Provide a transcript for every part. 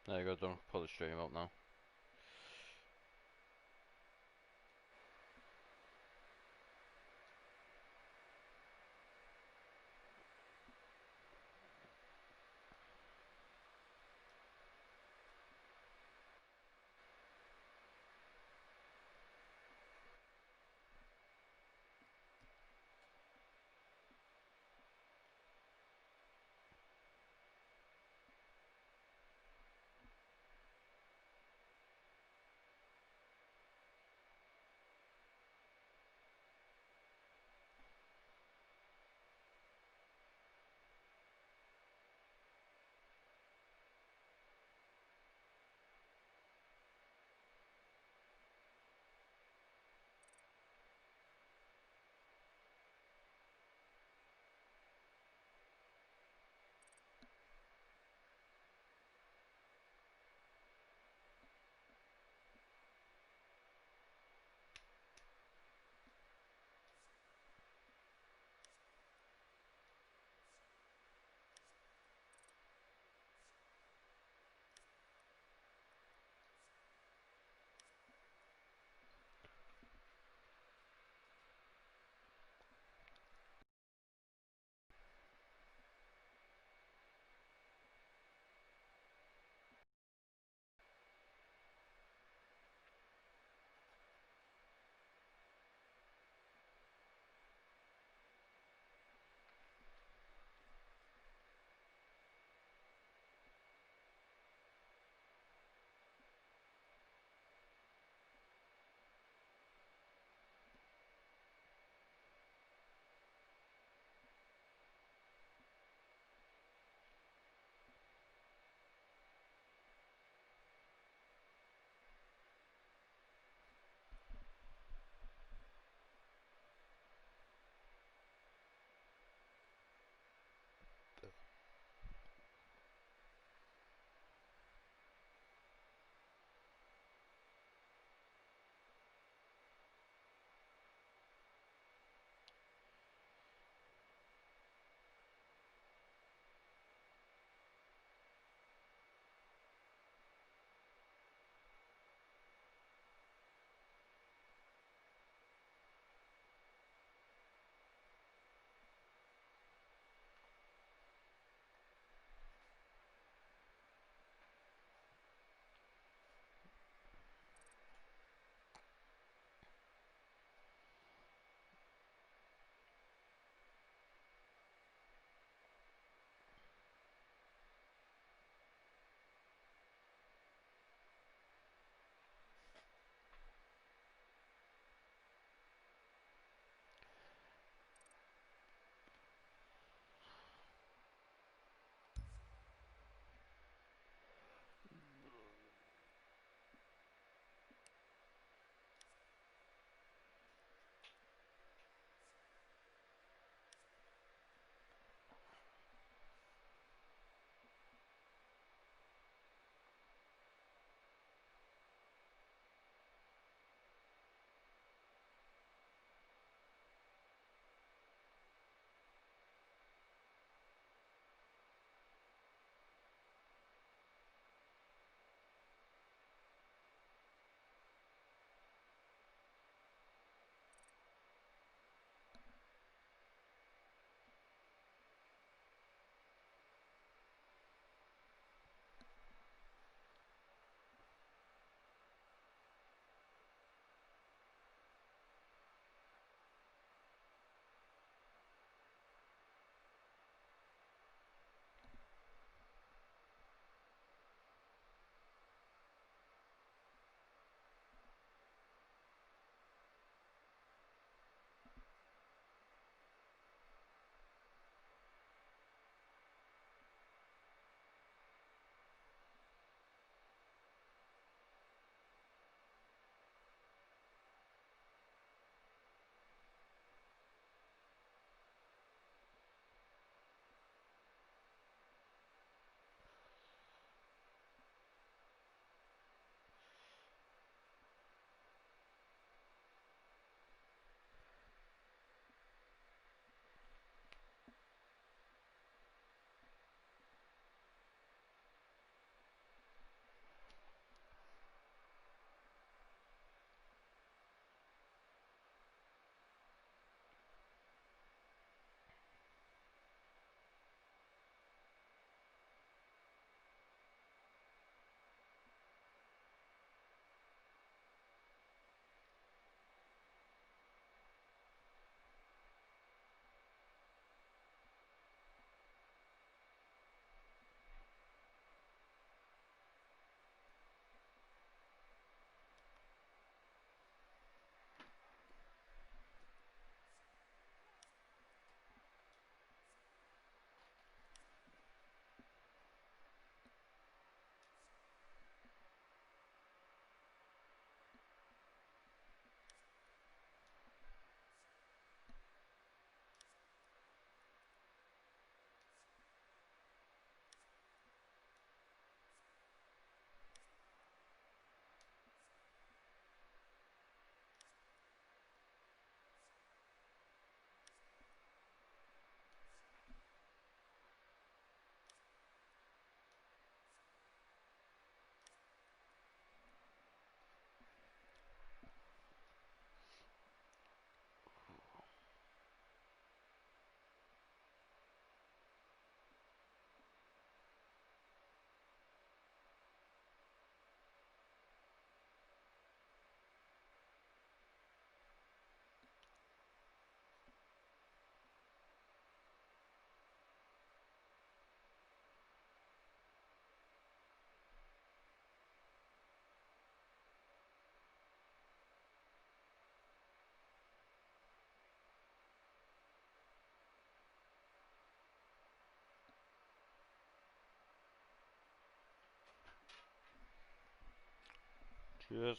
There you go, don't pull the stream up now. Cheers.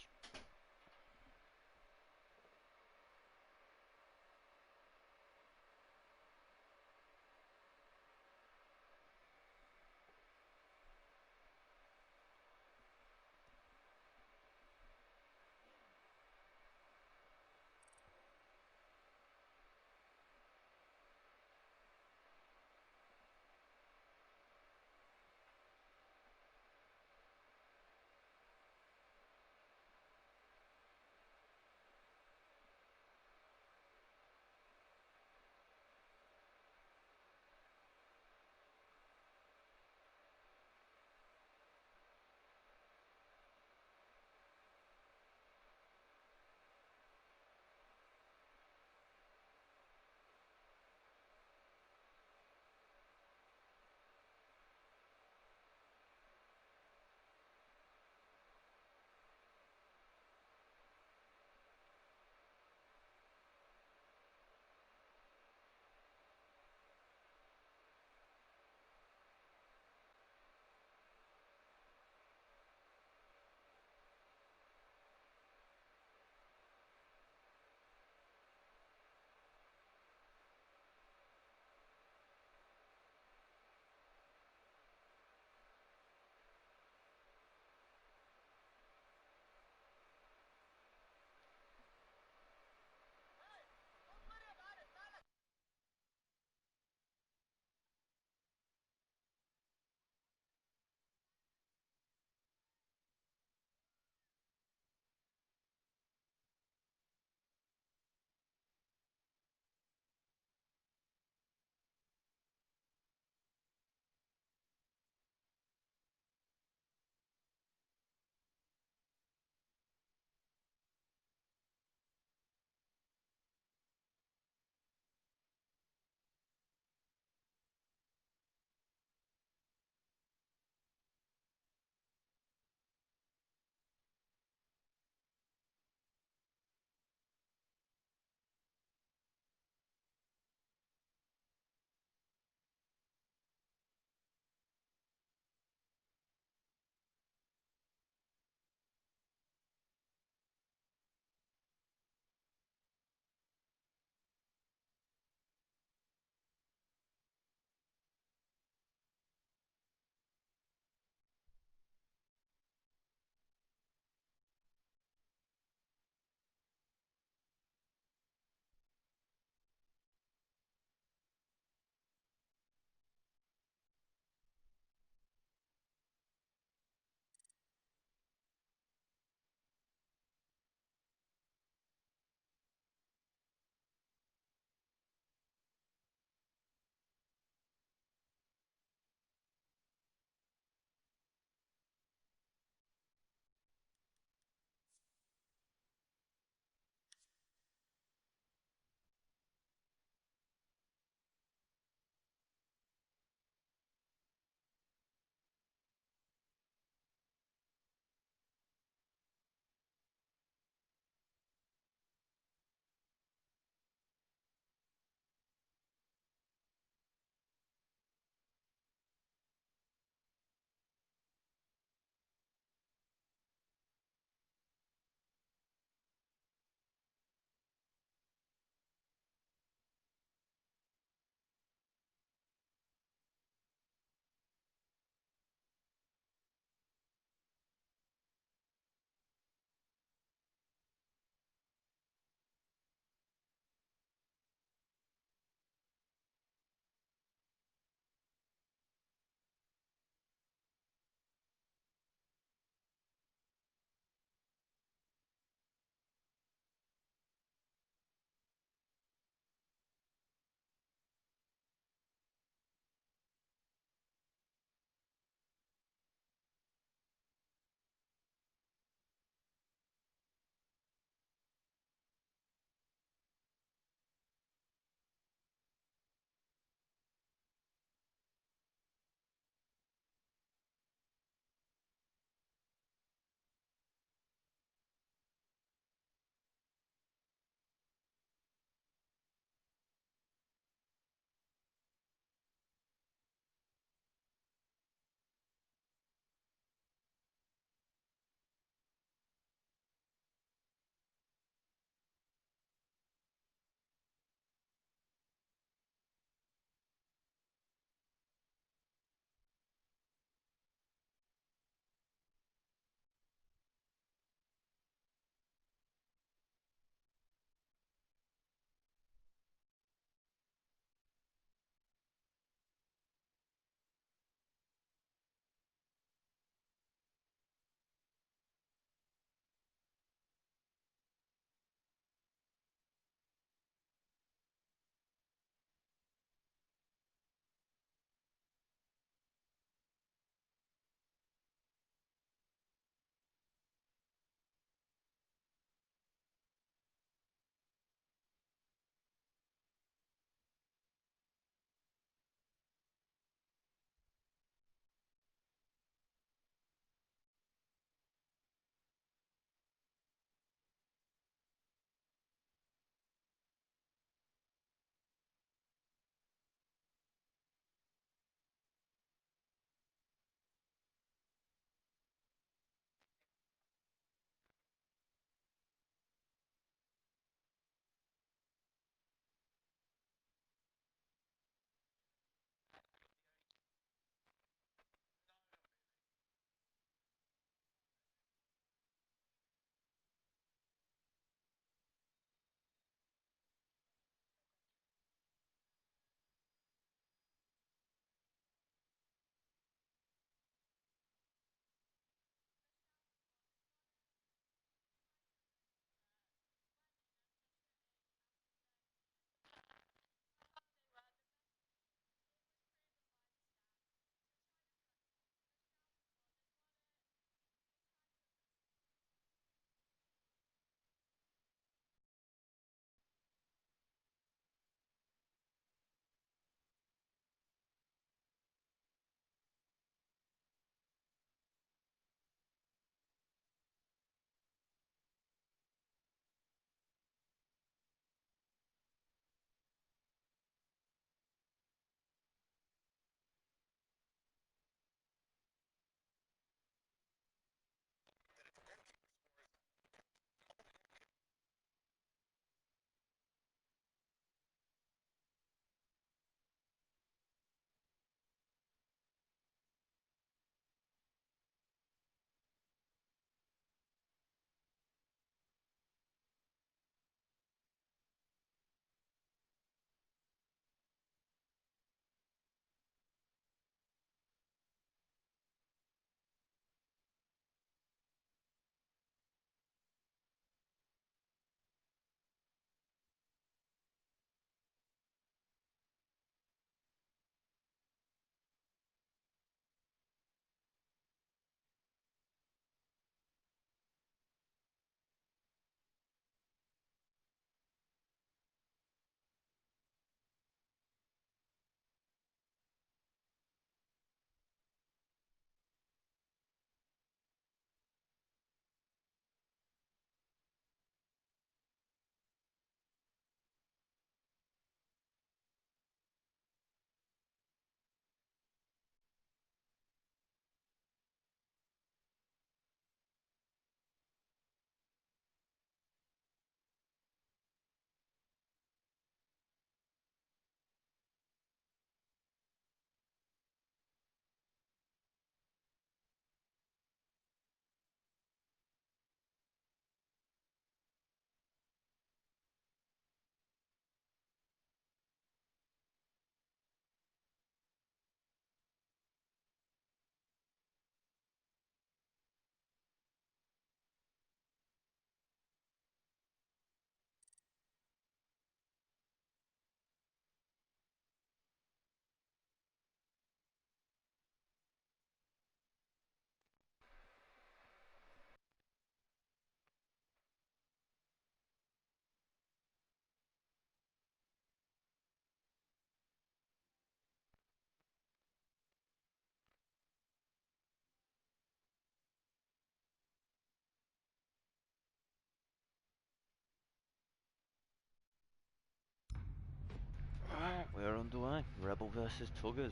We're underway. Rebel versus Tugas.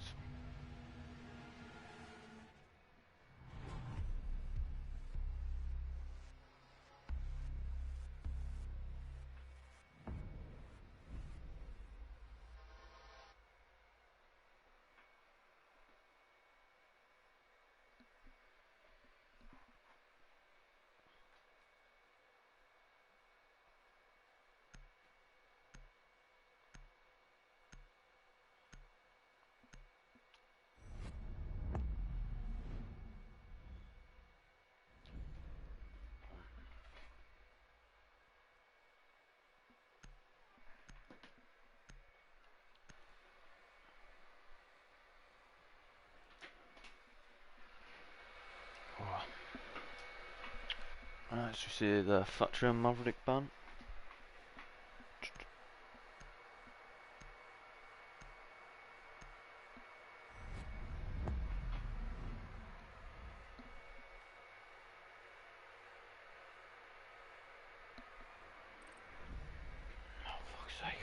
Alright, so we see the Thatcher and Maverick ban. Oh, fuck's sake.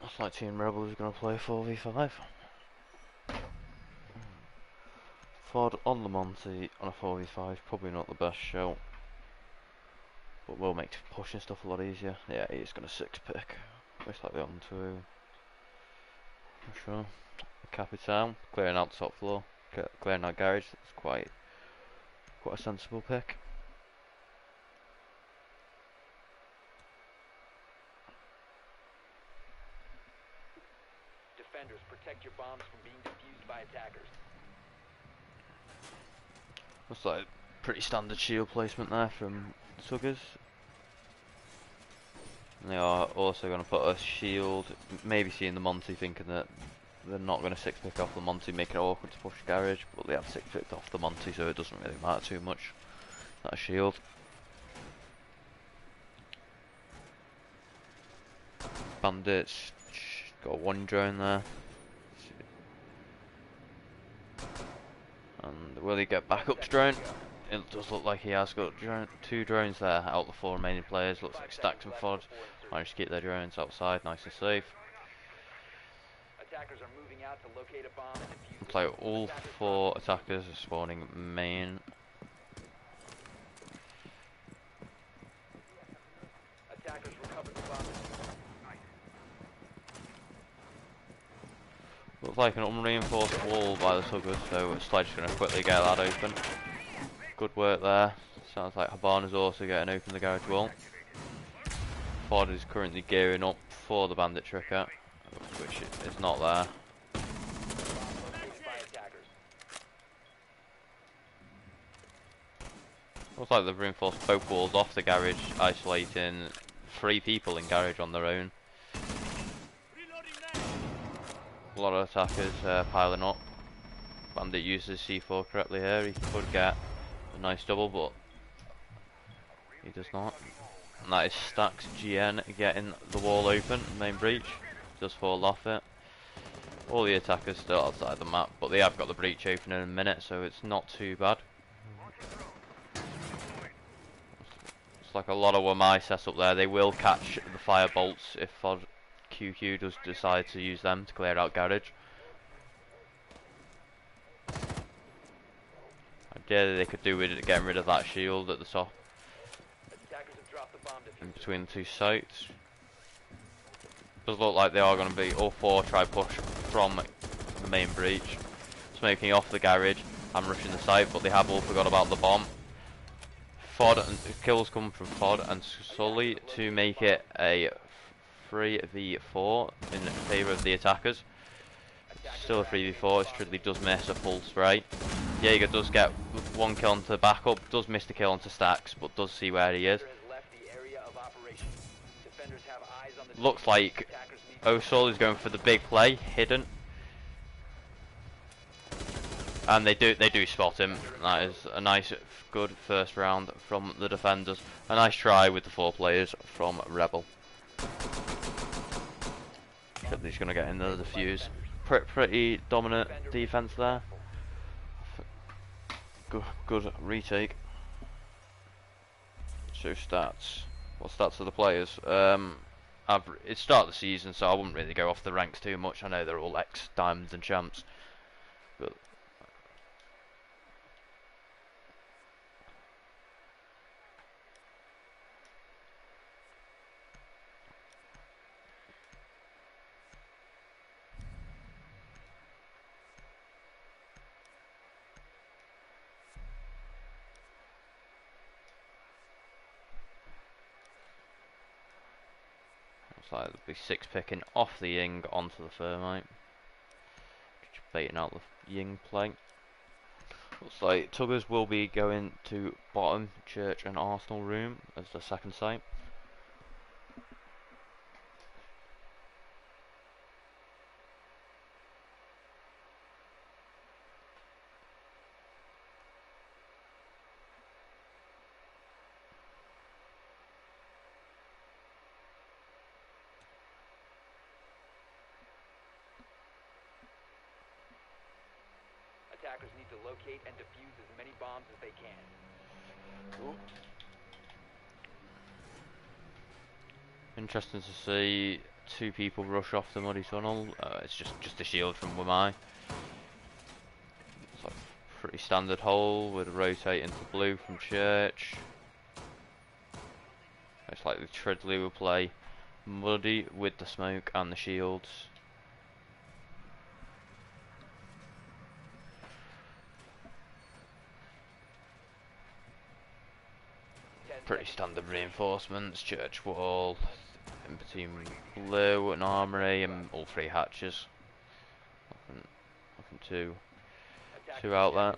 Looks like Team Rebel is going to play 4v5. Ford on the Monty on a 4v5, probably not the best shout, but will make pushing stuff a lot easier. Yeah, he's going to 6-pick. Looks like they're on to, for sure. Capital, clearing out the top floor, clearing out garage. That's quite a sensible pick. Defenders, protect your bombs from being defused by attackers. Looks like pretty standard shield placement there from Tugas. And they are also going to put a shield, maybe seeing the Monty, thinking that they're not going to 6-pick off the Monty, making it awkward to push garage, but they have 6-picked off the Monty, so it doesn't really matter too much. That shield. Bandits got one drone there. And will he get back up to drone? It does look like he has got two drones there out of the 4 remaining players. Looks like Stacks and Fod managed to keep their drones outside, nice and safe. Attackers are moving out to locate a bomb and defuse. Looks like all 4 attackers are spawning main. Attackers recovered the bomb. Looks like an unreinforced wall by the Tugas, so Sledge's going to quickly get that open. Good work there. Sounds like Habana's also getting open the garage wall. Ford is currently gearing up for the bandit tricker, which is not there. Looks like they've reinforced both walls off the garage, isolating 3 people in garage on their own. A lot of attackers piling up. Bandit uses C4 correctly here. He could get a nice double, but he does not. And that is Stacks GN getting the wall open, main breach. Does fall off it. All the attackers still outside the map, but they have got the breach open in a minute, so it's not too bad. It's like a lot of Wamai set up there. They will catch the fire bolts if FOD QQ does decide to use them to clear out garage. Ideally they could do with getting rid of that shield at the top in between the 2 sites. Does look like they are going to be all 4 try push from the main breach, smoking off the garage and rushing the site, but they have all forgot about the bomb. Fod and kills come from Fod and Sully to make it a 3v4 in favour of the attackers. Still a 3v4 as Tridley does miss a full spray. Jaeger does get one kill onto backup, does miss the kill onto Stacks, but does see where he is. Looks like Osol is going for the big play, hidden. And they do spot him. That is a nice, good first round from the defenders. A nice try with the 4 players from Rebel. He's going to get in the defuse. Pretty dominant defense there. Good retake. So stats. What stats are the players? It's start of the season, so I wouldn't really go off the ranks too much. I know they're all ex diamonds and champs, but so it'll be 6 picking off the Ying onto the Thermite. Just baiting out the Ying play. Looks like Tugas will be going to bottom Church and Arsenal room as the second site. Attackers need to locate and defuse as many bombs as they can. Ooh. Interesting to see 2 people rush off the muddy tunnel. It's just a shield from Wamai. It's like a pretty standard hole with a rotate into blue from Church. It's like the Tridley will play muddy with the smoke and the shields. Pretty standard reinforcements, church wall, in between blue and armory, and all 3 hatches. Nothing too out there.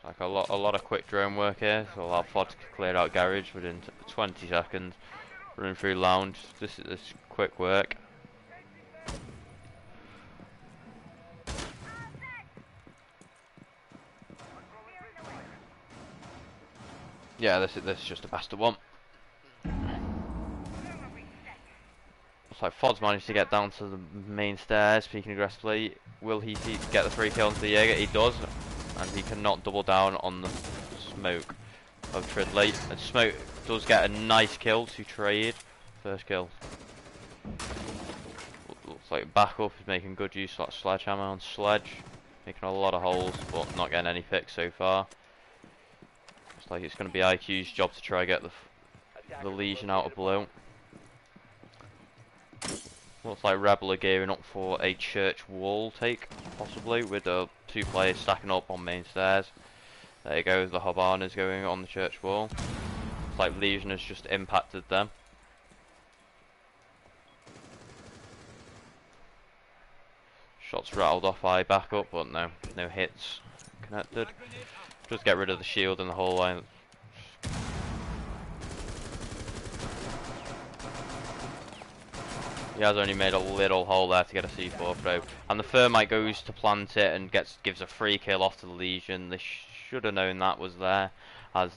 Like a lot of quick drone work here, so I'll have Fod clear out garage within 20 seconds. Running through lounge. This is quick work. Yeah, this is just a bastard one. Looks like Fod's managed to get down to the main stairs, peeking aggressively. Will he get the 3 kills on the Jaeger? He does, and he cannot double down on the smoke of Tridley. And smoke does get a nice kill to trade. First kill. Looks like backup is making good use of that sledgehammer on Sledge. Making a lot of holes, but not getting any picks so far. Looks like it's going to be IQ's job to try and get the Legion out of blue. Looks like Rebel are gearing up for a church wall take, possibly, with the 2 players stacking up on main stairs. There you go, the Hobana's going on the church wall. Looks like Legion has just impacted them. Shots rattled off by backup, but no hits connected. Just get rid of the shield in the whole line. He has only made a little hole there to get a C4 throw, and the Thermite goes to plant it and gives a free kill off to the Legion. They should have known that was there, as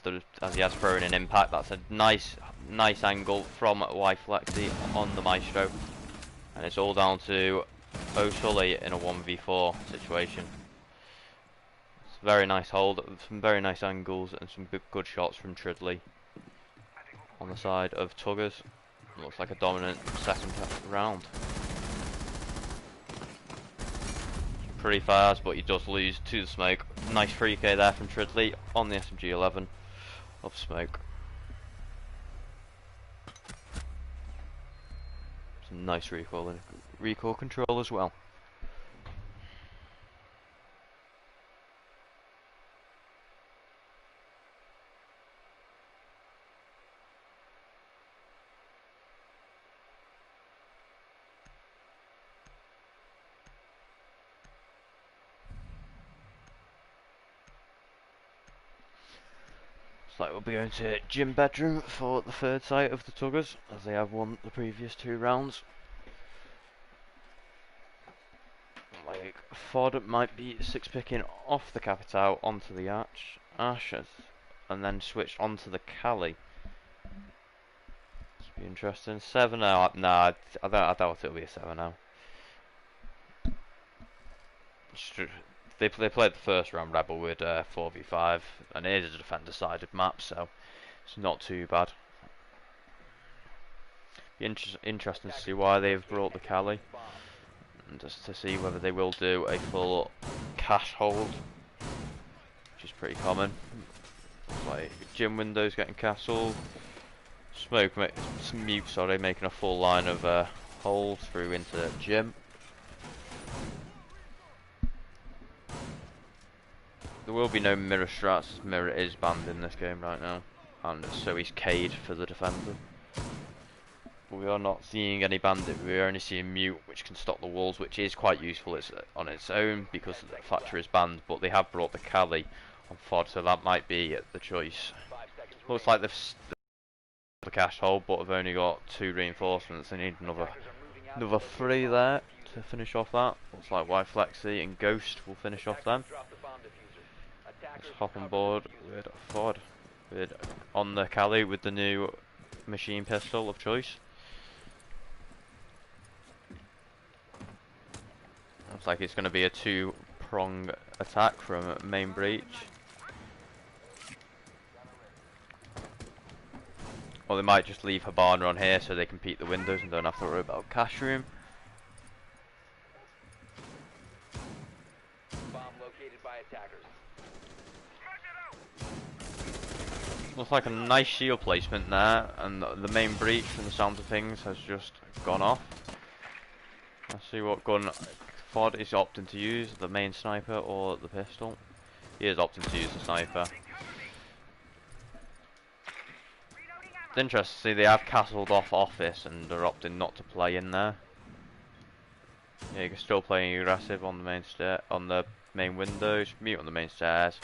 he has thrown an impact. That's a nice angle from Y-Flexi on the Maestro, and it's all down to O'Sully in a 1v4 situation. It's a very nice hold, some very nice angles, and some good shots from Tridley on the side of Tugas. Looks like a dominant second round. Pretty fast, but he does lose to the smoke. Nice 3k there from Tridley on the SMG-11 of smoke. Some nice recoil control as well. So we'll be going to gym bedroom for the third site of the Tugas, as they have won the previous 2 rounds. Like, Ford might be 6-picking off the Capitao onto the Ashes, and then switch onto the Cali. This will be interesting. 7-0, nah, I doubt it'll be a 7-0. They played the first round Rebel with 4v5, and it is a defender-sided map, so it's not too bad. Be interesting to see why they've brought the Cali, and just to see whether they will do a full cash hold, which is pretty common. Like gym windows getting castled, Mute, sorry, making a full line of hold through into gym. There will be no mirror strats, as mirror is banned in this game right now, and so is Cade for the defender. But we are not seeing any bandit, we are only seeing Mute, which can stop the walls, which is quite useful on its own because the Thatcher is banned, but they have brought the Cali on FOD, so that might be the choice. Looks like they've the cash hold, but have only got 2 reinforcements. They need another 3 there to finish off that. Looks like Y-Flexi and Ghost will finish off them. Let's hop on board with Ford on the Cali with the new machine pistol of choice. Looks like it's going to be a 2-prong attack from main breach. Or they might just leave Habana on here so they can peek the windows and don't have to worry about cash room. Bomb located by attackers. Looks like a nice shield placement there, and the main breach from the sounds of things has just gone off. Let's see what gun Ford is opting to use, the main sniper or the pistol. He is opting to use the sniper. It's interesting to see they have castled off office and are opting not to play in there. Yeah, you can still play aggressive on the main windows, Mute on the main stairs.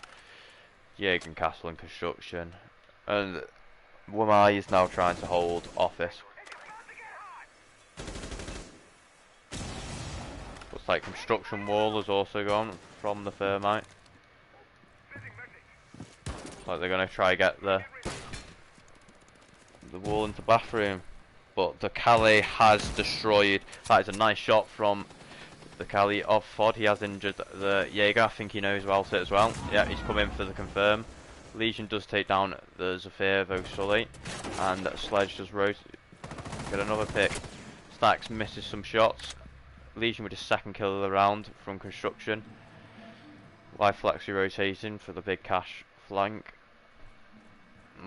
Yeah, you can castle in construction. And Wamai is now trying to hold office. Looks like construction wall has also gone from the thermite. Looks like they're going to try get the wall into bathroom, but the Calais has destroyed. That is a nice shot from the Calais of Fod. He has injured the Jaeger. I think he knows about it as well. Yeah, he's come in for the confirm. Legion does take down the Zepar Sully, and Sledge does get another pick. Stacks misses some shots. Legion with his 2nd kill of the round from construction. Y-Flexi rotating for the big cash flank.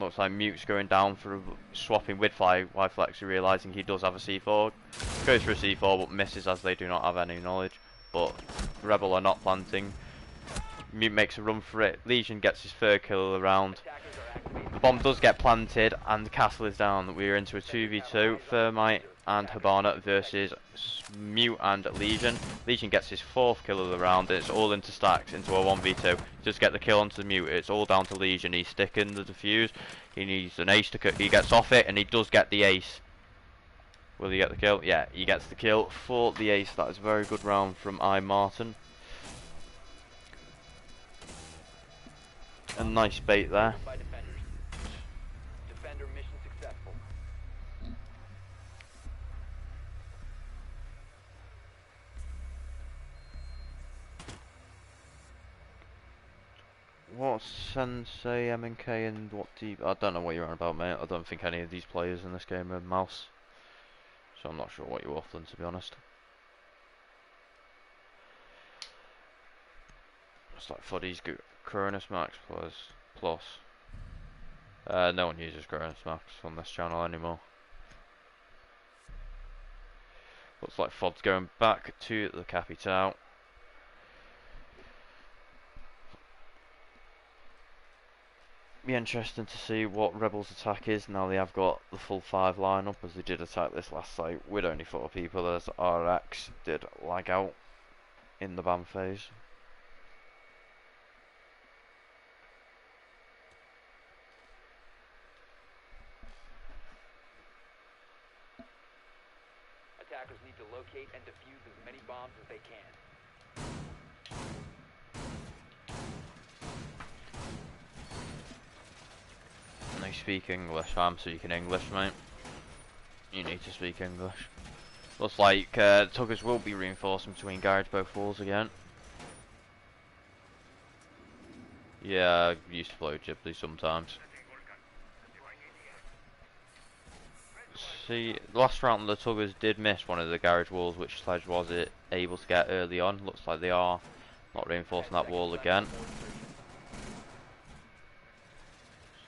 Looks like Mute's going down for swapping with Y-Flexi, realising he does have a C4. Goes for a C4 but misses as they do not have any knowledge. But Rebel are not planting. Mute makes a run for it. Legion gets his 3rd kill of the round. The bomb does get planted and the castle is down. We are into a 2v2. Thermite and Habana versus Mute and Legion. Legion gets his 4th kill of the round. It's all into stacks into a 1v2. Just get the kill onto the Mute. It's all down to Legion. He's sticking the defuse. He needs an ace to he gets off it and he does get the ace. Will he get the kill? Yeah, he gets the kill for the ace. That is a very good round from Martin. A nice bait there. Defender mission successful. What's Sensei, MNK and what deep? I don't know what you're on about, mate. I don't think any of these players in this game are mouse. So I'm not sure what you're waffling, to be honest. It's like Fuddy's Cronus Max plus. No one uses Cronus Max on this channel anymore. Looks like Fod's going back to the capital. Be interesting to see what Rebels' attack is now they have got the full 5 lineup, as they did attack this last site with only 4 people, as RX did lag out in the ban phase. Attackers need to locate and defuse as many bombs as they can. They speak English, I'm speaking English, mate. You need to speak English. Looks like Tugas will be reinforcing between garage both walls again. Yeah, I used to play with Ghibli sometimes. See, last round the Tugas did miss one of the garage walls, which Sledge was able to get early on. Looks like they are not reinforcing that wall again.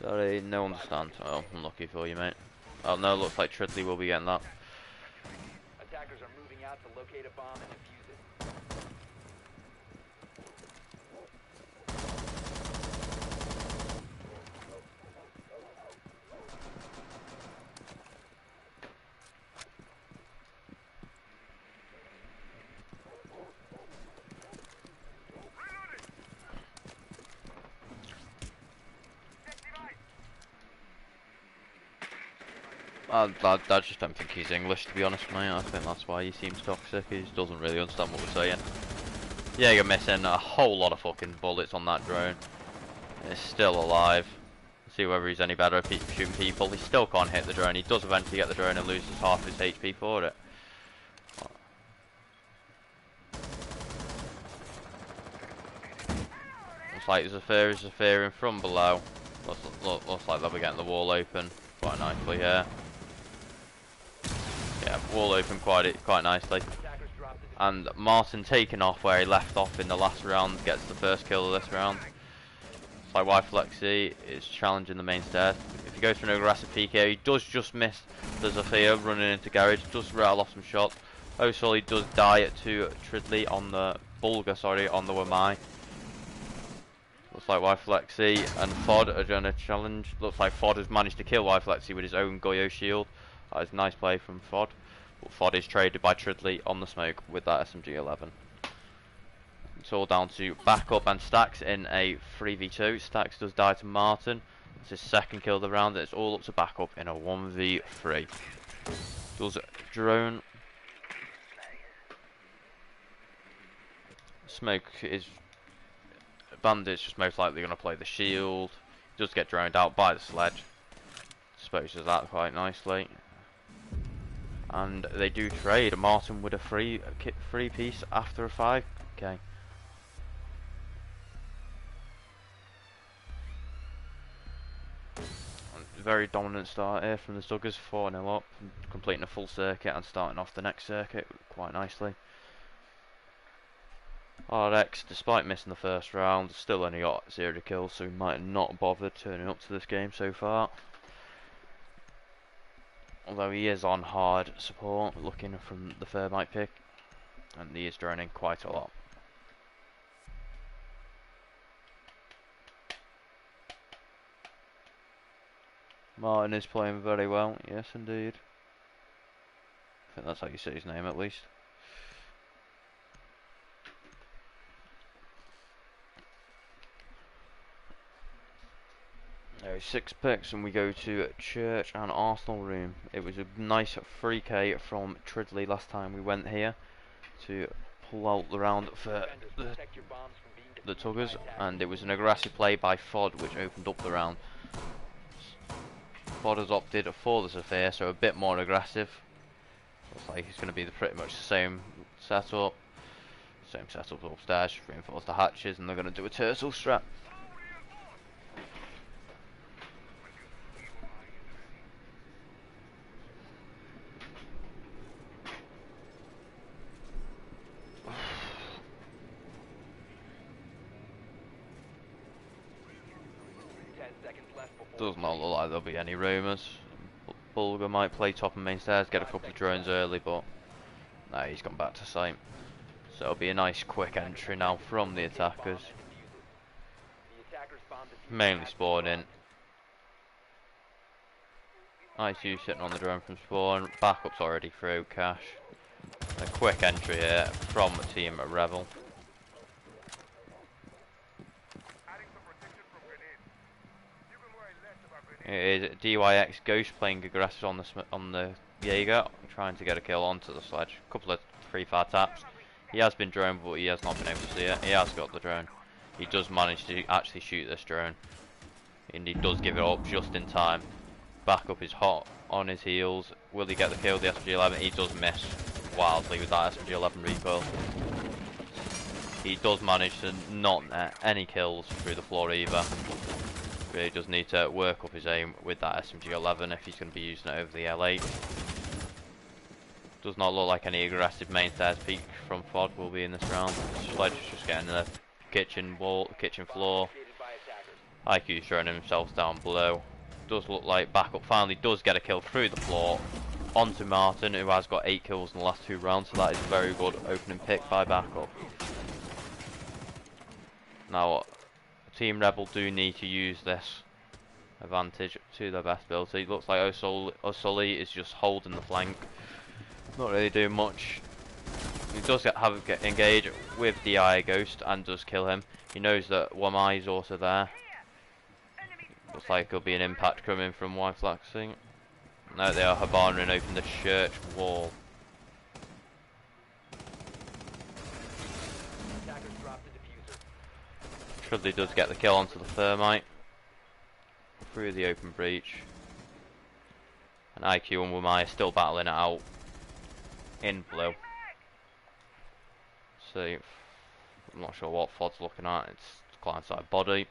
Sorry, no understand. Oh, unlucky for you, mate. Oh no, looks like Tridley will be getting that. Attackers are moving out to locate a bomb and defuse it. I just don't think he's English, to be honest, mate. I think that's why he seems toxic. He just doesn't really understand what we're saying. Yeah, you're missing a whole lot of fucking bullets on that drone. It's still alive. See whether he's any better at shooting people. He still can't hit the drone. He does eventually get the drone and loses half his HP for it. Looks like Zepar is Zeparing from below. Looks like they'll be getting the wall open quite nicely here. Yeah, wall open quite nicely. And Martin taking off where he left off in the last round gets the first kill of this round. It's like Y-Flexi is challenging the main stairs. If he goes for an aggressive peek here, he does just miss the Zephyr running into garage, does rattle off some shots. Osol does die to Tridley on the Bulga, sorry, on the Wamai. Looks like Y-Flexi and Fod are going to challenge. Looks like Fod has managed to kill Y-Flexi with his own Goyo shield. That is a nice play from Fod. But Fod is traded by Tridley on the smoke with that SMG-11. It's all down to backup and Stacks in a 3v2. Stacks does die to Martin. It's his second kill of the round. It's all up to backup in a 1v3. Does drone. Smoke is... Bandit's just most likely going to play the shield. Does get droned out by the sledge. Disposes that quite nicely. And they do trade. Martin with a free piece after a 5k. Very dominant start here from the Tugas, 4-0 up, completing a full circuit and starting off the next circuit quite nicely. RX, despite missing the first round, still only got 0 kills, so he might not bother turning up to this game so far. Although he is on hard support, looking from the Thermite pick, and he is droning quite a lot. Martin is playing very well, yes indeed. I think that's how you say his name at least. There is 6 picks and we go to Church and Arsenal room. It was a nice 3k from Tridley last time we went here to pull out the round for the Tugas, and it was an aggressive play by Fod which opened up the round. Fod has opted for the Zephyr, so a bit more aggressive. Looks like it's going to be pretty much the same setup. Same setup upstairs, just reinforce the hatches, and they're going to do a turtle strat. Does not look like there'll be any rumours. Bulga might play top and main stairs, get a couple of drones early, but He's gone back to site. So it'll be a nice quick entry now from the attackers. Mainly spawning. IQ sitting on the drone from spawn. Backup's already through. Cash. A quick entry here from Team Rebel. It is DYX Ghost playing aggressive on the Jaeger, trying to get a kill onto the sledge. A couple of free-fire taps. He has been droned, but he has not been able to see it. He has got the drone. He does manage to actually shoot this drone, and he does give it up just in time. Backup is hot on his heels. Will he get the kill? The SMG-11. He does miss wildly with that SMG-11 recoil. He does manage to not net any kills through the floor either. Really does need to work up his aim with that SMG-11 if he's going to be using it over the L8. Does not look like any aggressive main stairs peak from FOD will be in this round. Sledge is just getting the kitchen wall, kitchen floor. IQ's throwing himself down below. Does look like Backup finally does get a kill through the floor onto Martin, who has got 8 kills in the last 2 rounds, so that is a very good opening pick by Backup. Now, Team Rebel do need to use this advantage to their best ability. It looks like Osuli is just holding the flank, not really doing much. He does get engaged with the DI Ghost and does kill him. He knows that Wamai is also there. Looks like there'll be an impact coming from Y-Flaxing. No, they are Habana open the church wall. Trudley does get the kill onto the thermite through the open breach, and IQ and Wamai are still battling it out in blue. So I'm not sure what FOD's looking at. It's client side body,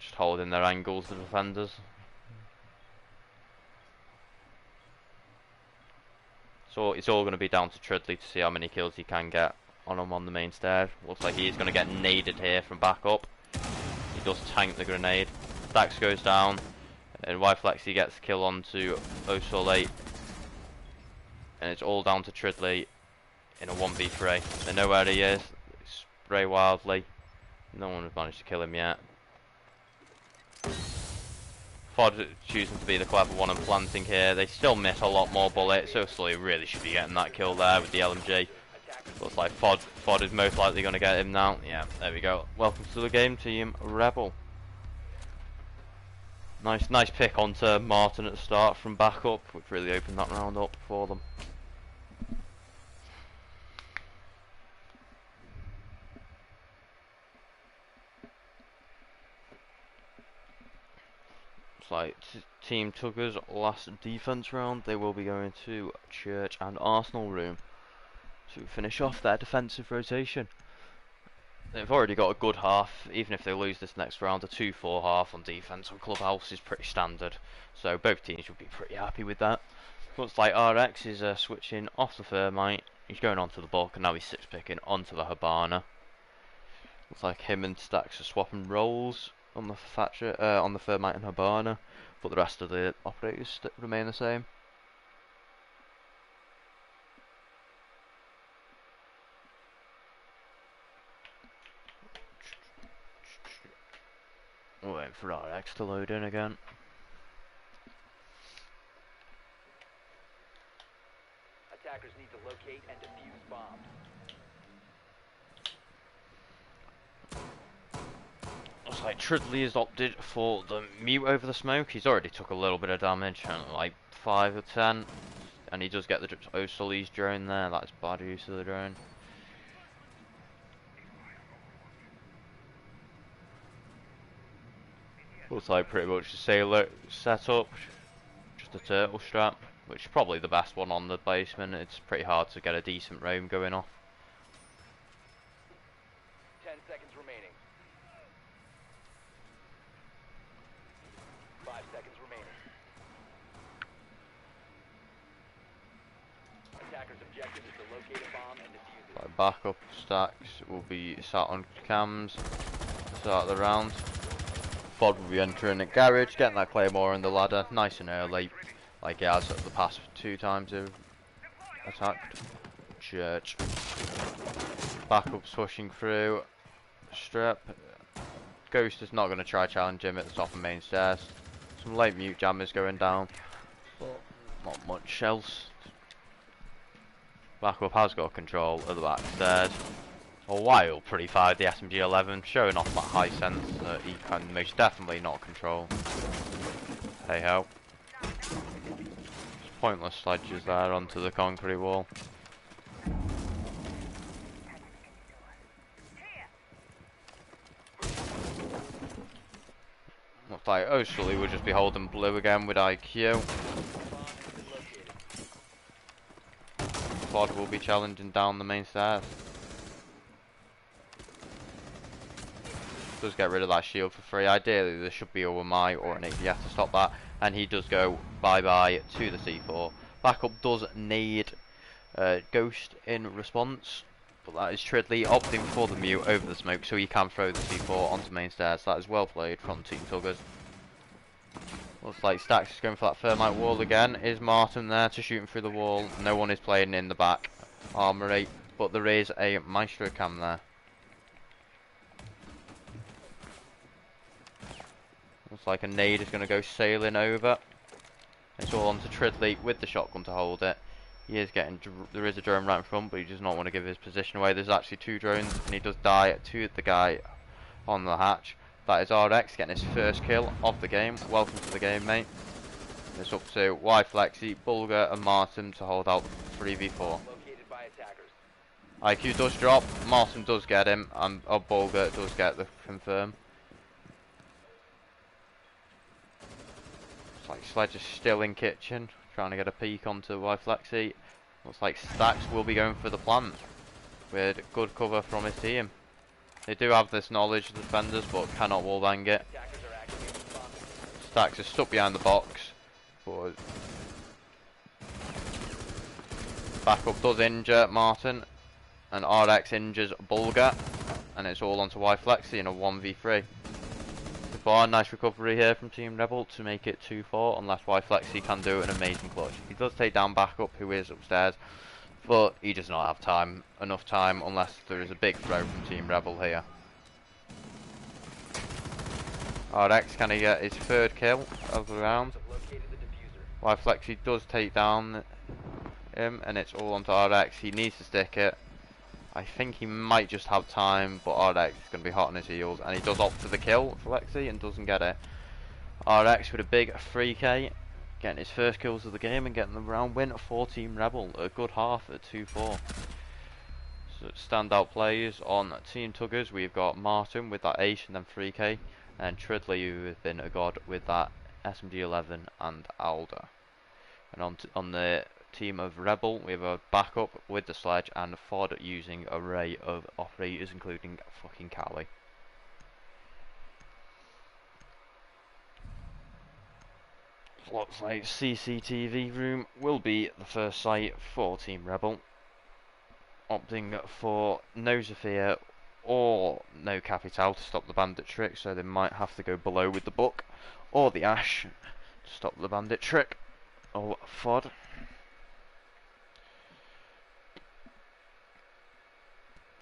just holding their angles, the defenders. So it's all going to be down to Trudley to see how many kills he can get on him on the main stair. Looks like he's going to get naded here from backup. He does tank the grenade. Stax goes down, and Y-Flexi gets the kill onto O'Soleil. And it's all down to Trudley in a 1v3. They know where he is. They spray wildly. No one has managed to kill him yet. FOD choosing to be the clever one and planting here. They still miss a lot more bullets. O'Soleil really should be getting that kill there with the LMG. Looks like FOD is most likely going to get him now. Yeah, there we go. Welcome to the game, Team Rebel. Nice pick onto Martin at the start from backup, which really opened that round up for them. It's like Team Tugas' last defense round. They will be going to Church and Arsenal room to finish off their defensive rotation. They've already got a good half. Even if they lose this next round, a 2-4 half on defense on Clubhouse is pretty standard. So both teams will be pretty happy with that. Looks like RX is switching off the Thermite. He's going onto the bulk, and now he's 6-picking onto the Habana. Looks like him and Stax are swapping roles on the Thatcher, on the Thermite and Habana, but the rest of the operators remain the same. We're waiting for RX to load in again. Attackers need to locate and defuse bombs. Looks like Trudley has opted for the mute over the smoke. He's already took a little bit of damage, like 5 or 10, and he does get the O'Sully's drone there. That's bad use of the drone. Looks like pretty much the sailor setup, just a turtle strap, which is probably the best one on the basement. It's pretty hard to get a decent roam going off. 10 seconds remaining. 5 seconds remaining. Attackers' objective is to locate a bomb and defuse it. Like backup stacks will be sat on cams to start the round. FOD will be entering the garage, getting that claymore and the ladder nice and early, like he has the past 2 times attacked. Church. Backup's pushing through. Strip. Ghost is not going to try challenge him at the top of main stairs. Some late mute jammers going down, but not much else. Backup has got control of the back stairs. A while pre-fired the SMG-11, showing off that high sense that he can most definitely not control. Hey ho. Pointless sledges there onto the concrete wall. Looks like Osterley will just be holding blue again with IQ. Ford will be challenging down the main stairs. Does get rid of that shield for free. Ideally there should be a Wamai or an ADF to stop that, and he does go bye bye to the C4. Backup does need Ghost in response, but that is Tridley opting for the mute over the smoke so he can throw the C4 onto main stairs. That is well played from Team Tugas. Looks like Stax is going for that thermite wall again. Is Martin there to shoot him through the wall? No one is playing in the back armory, but there is a Maestro cam there. Looks like a nade is going to go sailing over. It's all onto Tridley with the shotgun to hold it. He is getting, there is a drone right in front, but he does not want to give his position away. There's actually two drones, and he does die to the guy on the hatch. That is RX getting his first kill of the game. Welcome to the game, mate. It's up to Y-Flexi, Bulger, and Martin to hold out 3v4. IQ does drop, Martin does get him, and Bulger does get the confirm. Looks like Sledge is still in kitchen, trying to get a peek onto Y-Flexi. Looks like Stax will be going for the plant, with good cover from his team. They do have this knowledge, the defenders, but cannot wallbang it. Stax is stuck behind the box, but backup does injure Martin, and RX injures Bulger, and it's all onto Y-Flexi in a 1v3. Zepar, nice recovery here from Team Rebel to make it 2-4, unless Y-Flexi can do an amazing clutch. He does take down backup, who is upstairs, but he does not have enough time unless there is a big throw from Team Rebel here. RX, can he get his third kill of the round? Y-Flexi does take down him, and it's all onto RX. He needs to stick it. I think he might just have time, but RX is going to be hot on his heels, and he does opt for the kill for Flexi and doesn't get it. RX with a big 3k, getting his first kills of the game and getting the round win for Team Rebel. A good half at 2-4. So standout players on Team Tuggers, we've got Martin with that ace and then 3k, and Tridley, who has been a god with that SMG-11 and Alder. And on the team of Rebel, we have a backup with the Sledge and Ford using an array of operators, including fucking Cali. Looks like CCTV room will be the first site for Team Rebel, opting for no Zephyr or no Capital to stop the bandit trick, so they might have to go below with the book, or the Ash to stop the bandit trick, or Fod.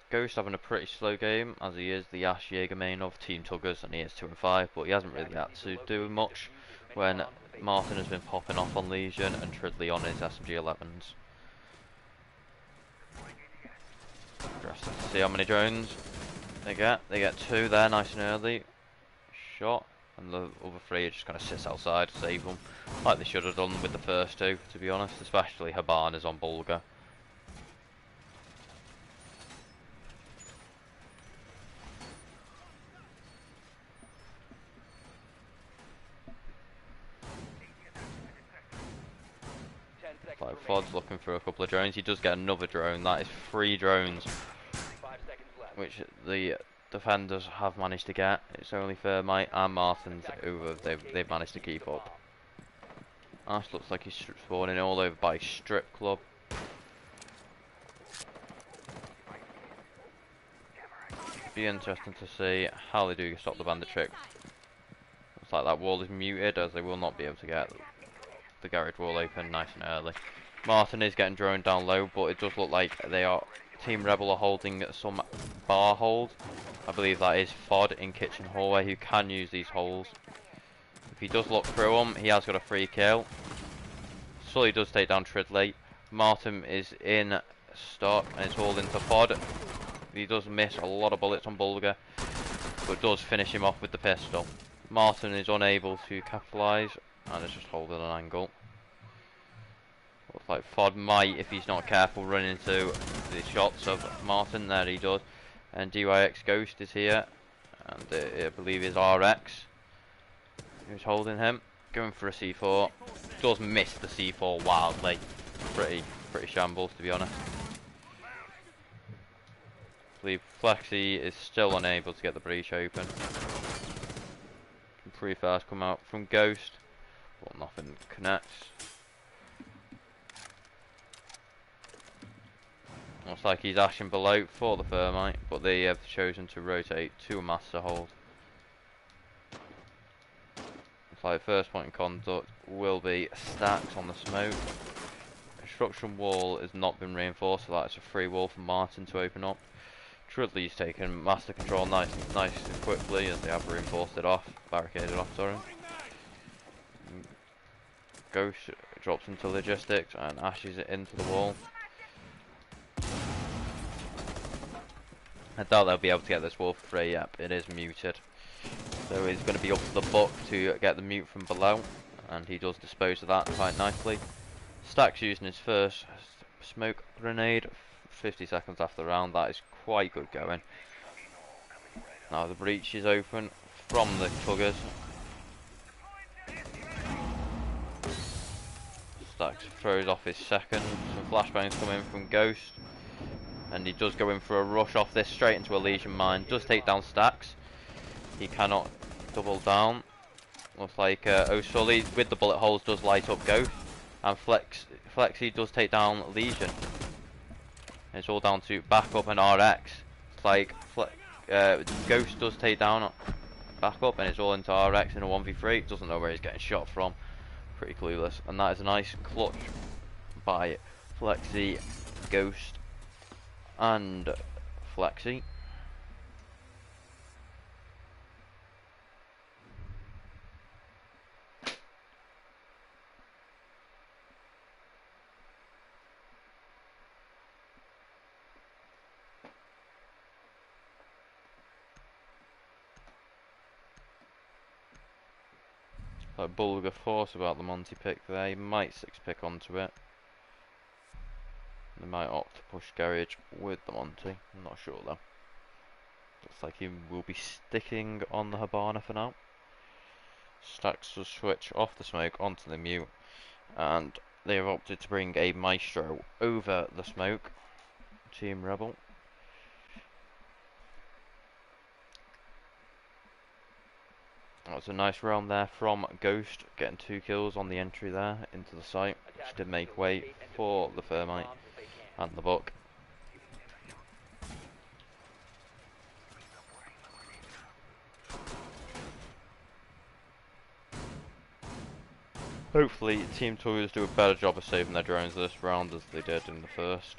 Ghost having a pretty slow game, as he is the Ash Jaeger main of Team Tuggers, and he is 2-5, but he hasn't really had to do much when Martin has been popping off on Legion and Tridley on his SMG-11s. Interesting to see how many drones they get. They get 2 there, nice and early. Shot, and the other 3 are just going to sit outside to save them, like they should have done with the first 2, to be honest, especially Habana's on Bulger. Like Fod's looking for a couple of drones. He does get another drone. That is 3 drones, which the defenders have managed to get. It's only Thermite and Martins who they've managed to keep up. Ash looks like he's spawning all over by Strip Club. Be interesting to see how they do stop the bandit trick. Looks like that wall is muted, as they will not be able to get the garage wall open nice and early. Martin is getting droned down low, but it does look like they are Team Rebel are holding some bar hold. I believe that is Fod in kitchen hallway who can use these holes. If he does look through them, he has got a free kill. Sully does take down Tridley. Martin is in stock and it's all into Fod. He does miss a lot of bullets on Bulger, but does finish him off with the pistol. Martin is unable to capitalise and is just holding an angle. Looks like Fod might, if he's not careful, run into the shots of Martin. There he does. And DYX Ghost is here, and I believe is RX who's holding him. Going for a C4. Does miss the C4 wildly. Pretty shambles, to be honest. I believe Flexi is still unable to get the breach open. Pretty fast come out from Ghost, but nothing connects. Looks like he's ashing below for the thermite, but they have chosen to rotate to a master hold. Looks like first point in contact will be Stacks on the smoke. Construction wall has not been reinforced, so that's a free wall for Martin to open up. Trudley's taken master control nice and quickly as they have reinforced it off, barricaded off, sorry. Ghost drops into logistics and ashes it into the wall. I doubt they'll be able to get this wall for free. Yep, it is muted. So it's going to be up to the Buck to get the mute from below, and he does dispose of that quite nicely. Stacks using his first smoke grenade 50 seconds after the round. That is quite good going. Now the breach is open from the Tugas. Stacks throws off his second. Some flashbangs come in from Ghost. And he does go in for a rush off this straight into a Legion mine. Does take down Stacks. He cannot double down. Looks like O'Sully with the bullet holes does light up Ghost. And Flexi does take down Legion. And it's all down to backup and RX. It's like Ghost does take down backup and it's all into RX in a 1v3. Doesn't know where he's getting shot from. Pretty clueless. And that is a nice clutch by Flexi, Ghost and Flexi. Like Bulger thought about the Monty pick there, he might 6-pick onto it. They might opt to push Garage with the Monty, I'm not sure though. Looks like he will be sticking on the Habana for now. Stacks will switch off the smoke onto the mute, and they have opted to bring a Maestro over the smoke. Team Rebel. That was a nice round there from Ghost, getting 2 kills on the entry there into the site, which did make way for the Thermite and the Buck. Hopefully Team Tugas do a better job of saving their drones this round as they did in the first.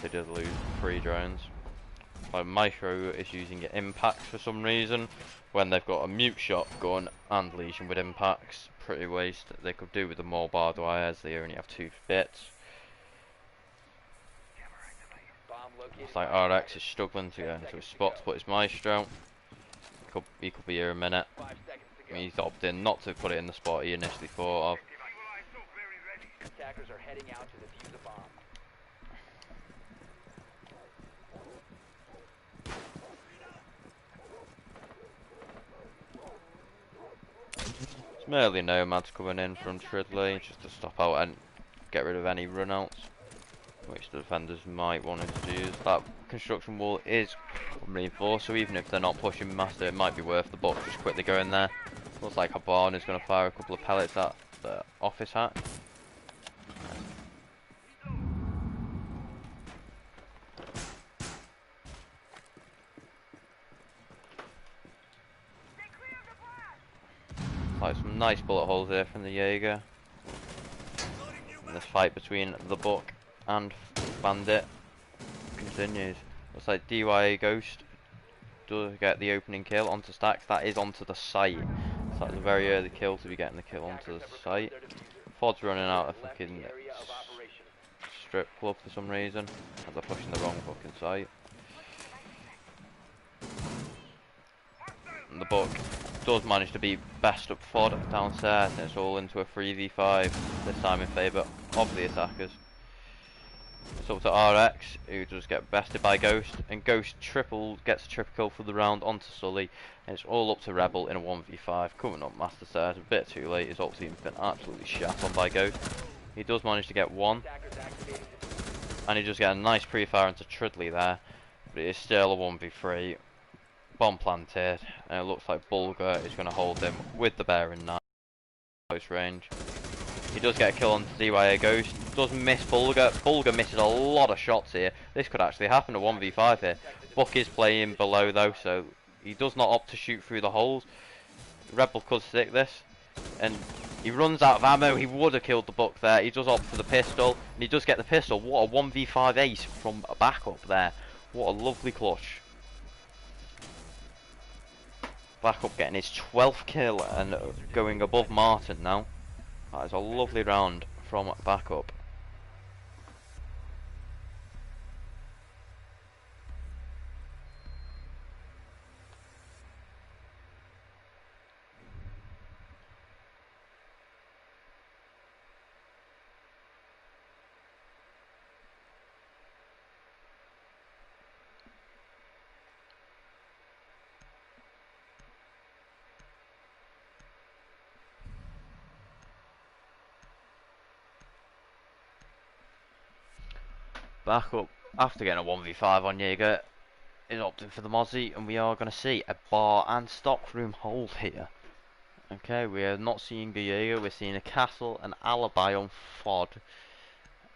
They did lose 3 drones. Like Maestro is using impacts for some reason when they've got a mute shotgun and Legion with impacts. Pretty waste. They could do with the more barbed wire as they only have 2 bits. It's like RX is struggling to get into a spot to put his Maestro. He could be here a minute. I mean, he's opted not to put it in the spot he initially thought of. Attackers are heading out to defuse a bomb. It's merely Nomads coming in from Tridley just to stop out and get rid of any runouts, which the defenders might want to use. That construction wall is reinforced, so even if they're not pushing master, it might be worth the Buck just quickly going there. Looks like Habana is going to fire a couple of pellets at the office hack. Like some nice bullet holes there from the Jaeger. And this fight between the Buck and Bandit continues. Looks like DYA Ghost does get the opening kill onto Stacks. That is onto the site. So that was a very early kill to be getting the kill onto the site. Fod's running out of fucking strip club for some reason, as they're pushing the wrong fucking site. And the Buck does manage to be best up Fod downstairs, and it's all into a 3v5, this time in favour of the attackers. It's up to RX, who does get bested by Ghost, and Ghost gets a triple kill for the round onto Sully, and it's all up to Rebel in a 1v5, coming up Master Stairs, a bit too late. His ult team's been absolutely shat on by Ghost. He does manage to get one, and he does get a nice pre-fire into Trudley there, but it is still a 1v3. Bomb planted, and it looks like Bulger is going to hold him with the bear in 9 close range. He does get a kill on DYA Ghost, does miss Bulger. Bulger misses a lot of shots here. This could actually happen, a 1v5 here. Buck is playing below though, so he does not opt to shoot through the holes. Rebel could stick this, and he runs out of ammo. He would have killed the Buck there. He does opt for the pistol, and he does get the pistol. What a 1v5 ace from a backup there. What a lovely clutch. Backup getting his 12th kill and going above Martin now. That is a lovely round from Backup. Backup, after getting a 1v5 on Jaeger, is opting for the Mozzie, and we are going to see a bar and stockroom hold here. Okay, we are not seeing the Jaeger, we're seeing a castle, an alibi on Fod,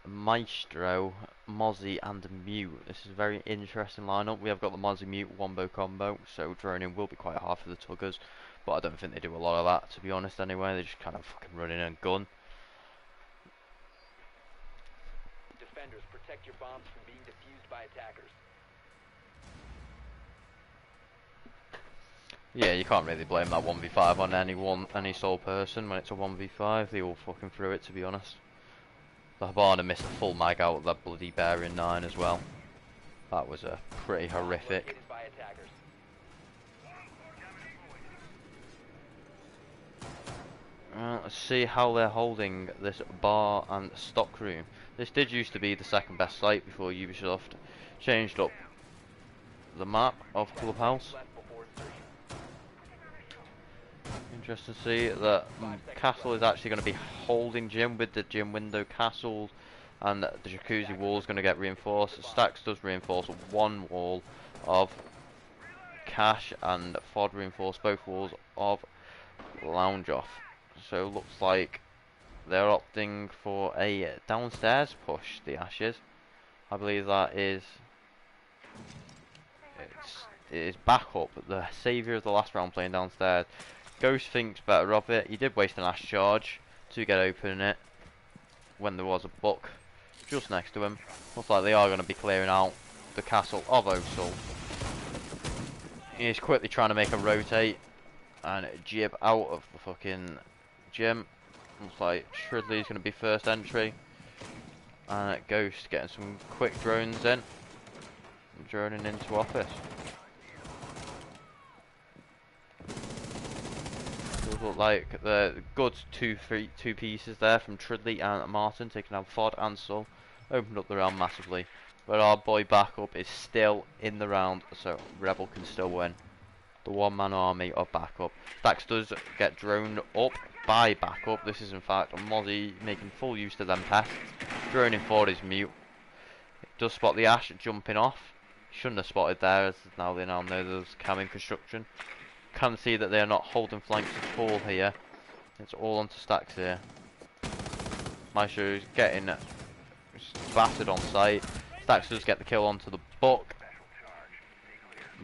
Maestro, Mozzie, and a Mute. This is a very interesting lineup. We have got the Mozzie Mute wombo combo, so droning will be quite hard for the Tuggers, but I don't think they do a lot of that, to be honest anyway. They just kind of fucking run in and gun. Defenders, protect your bombs from being defused by attackers. Yeah, you can't really blame that 1v5 on any sole person when it's a 1v5. They all fucking threw it, to be honest. The Habana missed a full mag out of that bloody bear in 9 as well. That was a pretty horrific. Let's see how they're holding this bar and stockroom. This did used to be the second best site before Ubisoft changed up the map of Clubhouse. Interesting to see that Castle is actually going to be holding gym with the gym window Castle, and the jacuzzi wall is going to get reinforced. Stacks does reinforce one wall of Cash, and Fod reinforce both walls of Lounge Off. So it looks like they're opting for a downstairs push, the Ashes. I believe that is it is Backup, the saviour of the last round, playing downstairs. Ghost thinks better of it. He did waste an Ash charge to get open it when there was a Buck just next to him. Looks like they are going to be clearing out the castle of Osul. He's quickly trying to make a rotate and jib out of the fucking gym. Looks like Shridley's going to be first entry, and Ghost getting some quick drones in, droning into office. Does look like the good two pieces there from Tridley and Martin, taking out Fod and Sol. Opened up the round massively, but our boy Backup is still in the round, so Rebel can still win. The one-man army of Backup. Stacks does get droned up by Backup. This is in fact Mozzie making full use of them pests. Droning forward his Mute. It does spot the Ash jumping off. Shouldn't have spotted there, as now they now know there's cam in construction. Can see that they are not holding flanks at all here. It's all onto Stacks here. Maestro is getting battered on sight. Stacks does get the kill onto the Buck.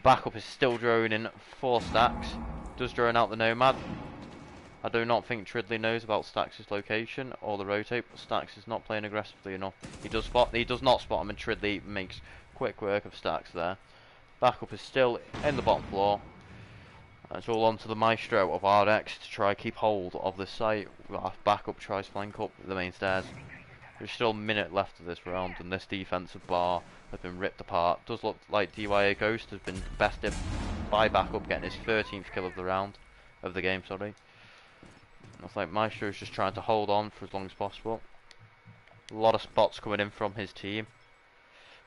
Backup is still droning for Stacks. Does drone out the Nomad. I do not think Tridley knows about Stax' location or the rotate, but Stax is not playing aggressively enough. He does not spot him, and Tridley makes quick work of Stax there. Backup is still in the bottom floor. It's all onto the maestro of RX to try keep hold of the site. Backup tries flank up the main stairs. There's still a minute left of this round, and this defensive bar has been ripped apart. Does look like DYA Ghost has been bested by Backup, getting his 13th kill of the round, of the game, sorry. Looks like Maestro is just trying to hold on for as long as possible. A lot of spots coming in from his team,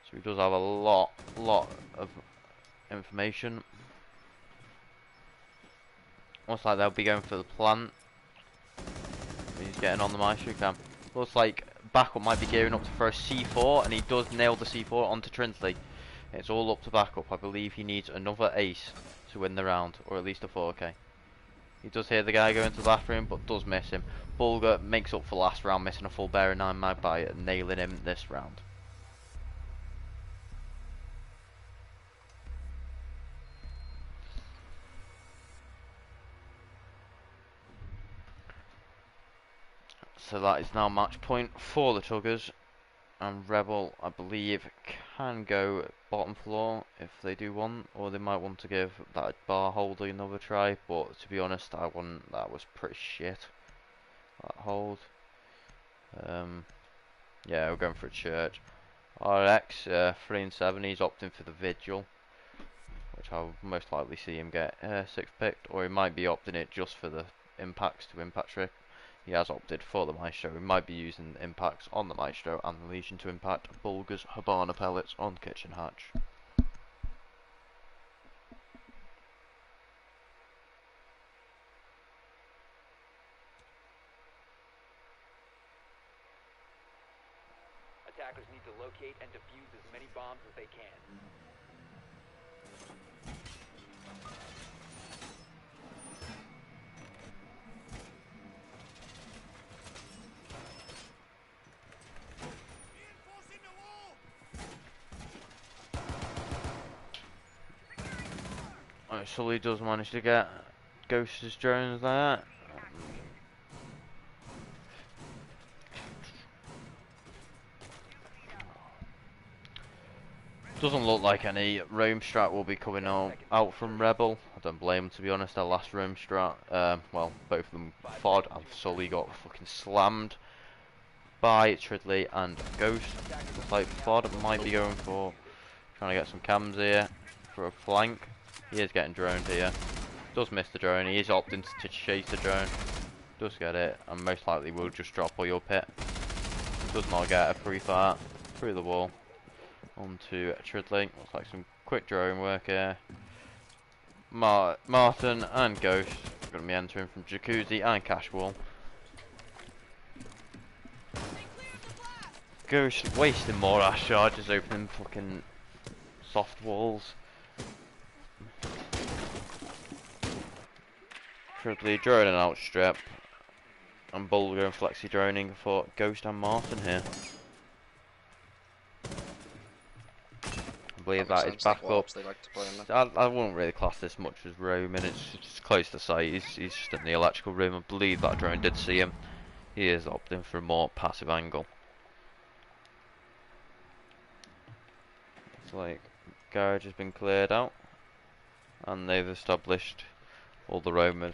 so he does have a lot of information. Looks like they'll be going for the plant. He's getting on the Maestro cam. Looks like Backup might be gearing up to throw a C4, and he does nail the C4 onto Trinsley. It's all up to Backup. I believe he needs another ace to win the round, or at least a 4K. He does hear the guy go into the bathroom, but does miss him. Bulger makes up for last round, missing a full bearer 9 mag by nailing him this round. So that is now match point for the Tuggers, and Rebel, I believe, can go bottom floor if they do want, or they might want to give that bar holder another try, but to be honest, that was pretty shit, that hold. Yeah, we're going for a church. RX, 3 and 7, he's opting for the Vigil, which I'll most likely see him get 6th picked, or he might be opting it just for the impacts to impact trick. He has opted for the Maestro. He might be using impacts on the Maestro and the Legion to impact Bulger's Habana pellets on Kitchen Hatch. Attackers need to locate and defuse as many bombs as they can. Sully does manage to get Ghost's drones there. Doesn't look like any roam strat will be coming out from Rebel. I don't blame them, to be honest. Their last roam strat, well, both of them, Fod and Sully, got fucking slammed by Tridley and Ghost. Looks like Fod might be going for trying to get some cams here for a flank. He is getting droned here. Does miss the drone. He is opting to chase the drone. Does get it, and most likely will just drop oil pit. Does not get a pre-fire through the wall onto Tridley. Looks like some quick drone work here. Martin and Ghost are going to be entering from Jacuzzi and Cash Wall. Ghost wasting more ash charges, opening fucking soft walls. Tridley droning outstrip, and Bulger and Flexi droning for Ghost and Martin here. I believe that is back up. I wouldn't really class this much as roaming, it's close to site. He's just in the electrical room. I believe that drone did see him. He is opting for a more passive angle. It's like garage has been cleared out, and they've established all the roamers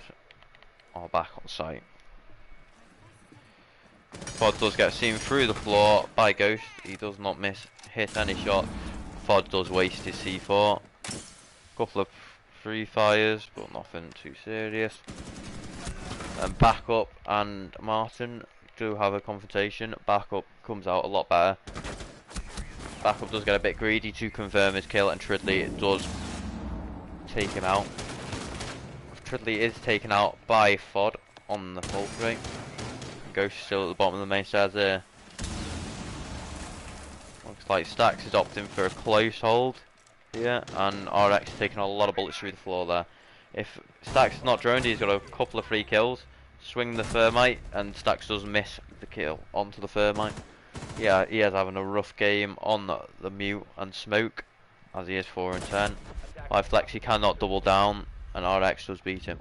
are back on site. Fod does get seen through the floor by Ghost. He does not hit any shot. Fod does waste his C4. Couple of free fires, but nothing too serious. And Backup and Martin do have a confrontation. Backup comes out a lot better. Backup does get a bit greedy to confirm his kill, and Tridley does take him out. Tridley is taken out by Fod on the full rate. Ghost still at the bottom of the main stairs there. Looks like Stax is opting for a close hold here, and RX taking a lot of bullets through the floor there. If Stax is not droned, he's got a couple of free kills. Swing the thermite, and Stax does miss the kill onto the thermite. Yeah, he is having a rough game on the mute and smoke, as he is 4 and 10. By Flexi cannot double down, and RX does beat him.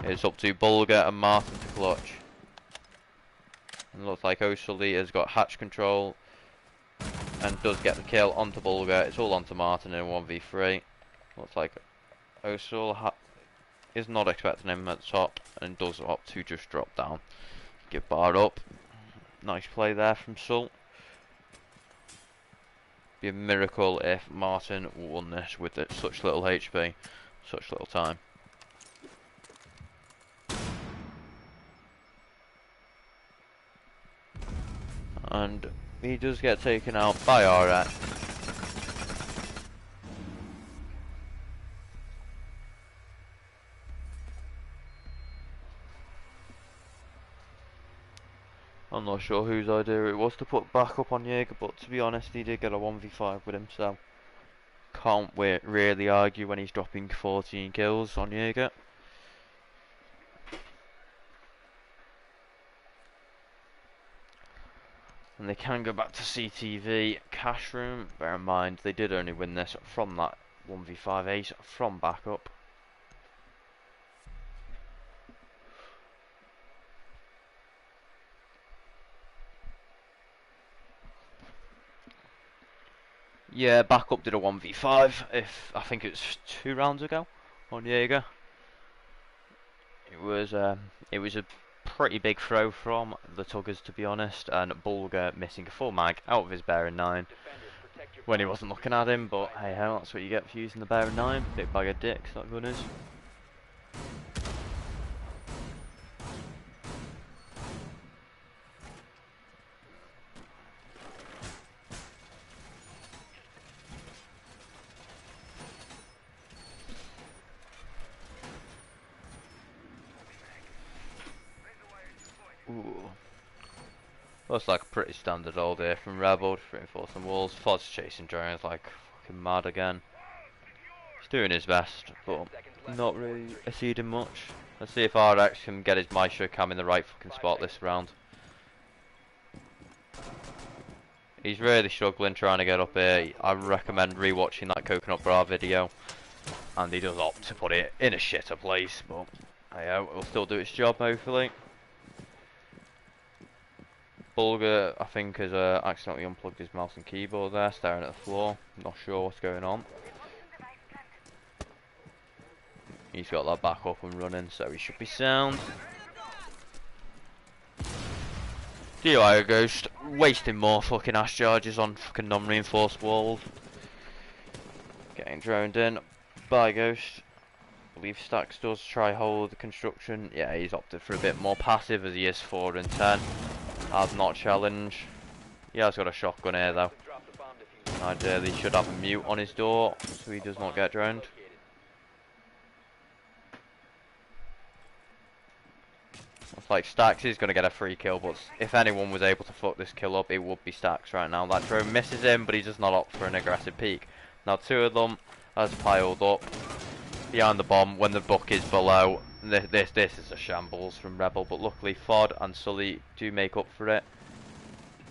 It's up to Bulger and Martin to clutch. And looks like O'Sully has got hatch control and does get the kill onto Bulger. It's all onto Martin in 1v3. Looks like O'Sully is not expecting him at the top and does opt to just drop down. Get barred up. Nice play there from Sul. Be a miracle if Martin won this with such little HP, such little time. And he does get taken out by RX. I'm not sure whose idea it was to put back up on Jaeger, but to be honest, he did get a 1v5 with him, so can't really argue when he's dropping 14 kills on Jaeger. And they can go back to CTV cash room. Bear in mind, they did only win this from that 1v5 ace from backup. Yeah, backup did a 1v5, I think it's 2 rounds ago on Jaeger. It was a pretty big throw from the Tugas, to be honest, and Bulger missing a full mag out of his bearing 9 when he wasn't looking at him, but hey ho, that's what you get for using the bearing 9. Big bag of dicks, that gun is. Ooh. Looks like a pretty standard all day from Rebel, reinforcing walls. Fod's chasing drones like fucking mad again. He's doing his best, but not really exceeding much. Let's see if RX can get his Maestro cam in the right fucking spot this round. He's really struggling trying to get up here. I recommend rewatching that Coconut Bra video. And he does opt to put it in a shitter place, but hey, it'll still do its job hopefully. Bulger, I think, has accidentally unplugged his mouse and keyboard there, staring at the floor. Not sure what's going on. He's got that back up and running, so he should be sound. DIO Ghost, wasting more fucking ash charges on fucking non-reinforced walls. Getting droned in by Ghost. I believe Stacks does try hold the construction. Yeah, he's opted for a bit more passive as he is 4 and 10. Has not challenged. He has got a shotgun here though. Ideally he should have a mute on his door so he does not get drowned. Looks like Stacks is going to get a free kill, but if anyone was able to fuck this kill up, it would be Stacks right now. That drone misses him, but he does not opt for an aggressive peek. Now 2 of them has piled up behind the bomb when the book is below. This is a shambles from Rebel, but luckily Fod and Sully do make up for it.